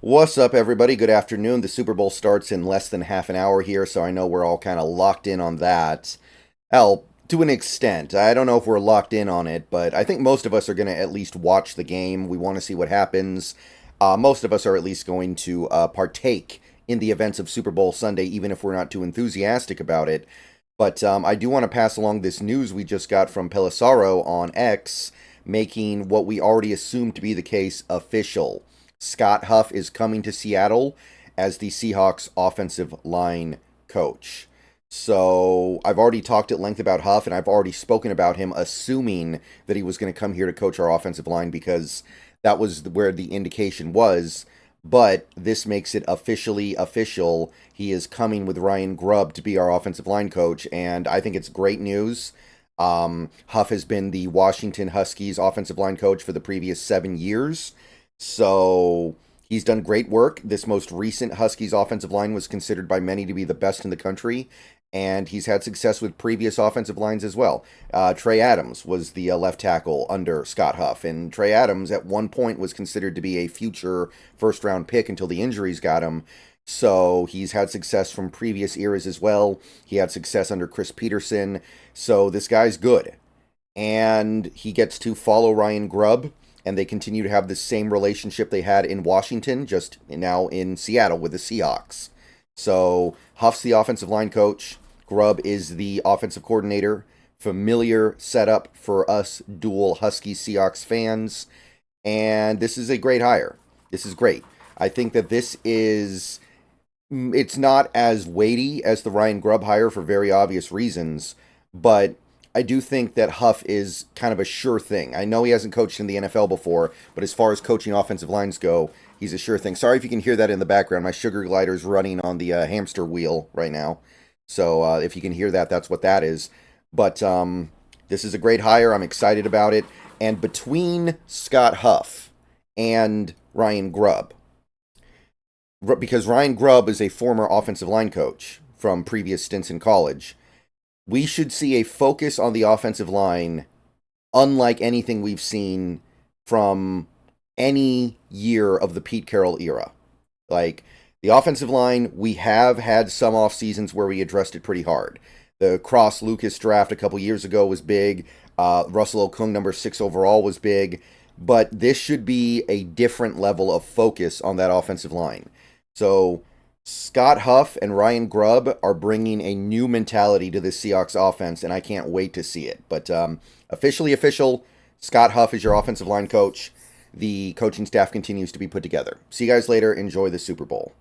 What's up, everybody? Good afternoon. The Super Bowl starts in less than half an hour here, so I know we're all kind of locked in on that. Hell, to an extent. I don't know if we're locked in on it, but I think most of us are going to at least watch the game. We want to see what happens. Most of us are at least going to partake in the events of Super Bowl Sunday, even if we're not too enthusiastic about it. But I do want to pass along this news we just got from Pelissaro on X, making what we already assumed to be the case official. Scott Huff is coming to Seattle as the Seahawks offensive line coach. So I've already talked at length about Huff, and I've already spoken about him, assuming that he was going to come here to coach our offensive line because that was where the indication was. But this makes it officially official. He is coming with Ryan Grubb to be our offensive line coach, and I think it's great news. Huff has been the Washington Huskies offensive line coach for the previous 7 years. So he's done great work. This most recent Huskies offensive line was considered by many to be the best in the country, and he's had success with previous offensive lines as well. Trey Adams was the left tackle under Scott Huff, and Trey Adams at one point was considered to be a future first-round pick until the injuries got him. So he's had success from previous eras as well. He had success under Chris Peterson. So this guy's good. And he gets to follow Ryan Grubb, and they continue to have the same relationship they had in Washington, just now in Seattle with the Seahawks. So Huff's the offensive line coach. Grubb is the offensive coordinator. Familiar setup for us dual Husky Seahawks fans. And this is a great hire. This is great. I think that it's not as weighty as the Ryan Grubb hire for very obvious reasons, but I do think that Huff is kind of a sure thing. I know he hasn't coached in the NFL before, but as far as coaching offensive lines go, he's a sure thing. Sorry if you can hear that in the background. My sugar glider's running on the hamster wheel right now. So if you can hear that, that's what that is. But this is a great hire. I'm excited about it. And between Scott Huff and Ryan Grubb, because Ryan Grubb is a former offensive line coach from previous stints in college, we should see a focus on the offensive line unlike anything we've seen from any year of the Pete Carroll era. Like, the offensive line, we have had some off seasons where we addressed it pretty hard. The Cross Lucas draft a couple years ago was big. Russell Okung, number 6 overall, was big. But this should be a different level of focus on that offensive line. So Scott Huff and Ryan Grubb are bringing a new mentality to the Seahawks offense, and I can't wait to see it. But officially official, Scott Huff is your offensive line coach. The coaching staff continues to be put together. See you guys later. Enjoy the Super Bowl.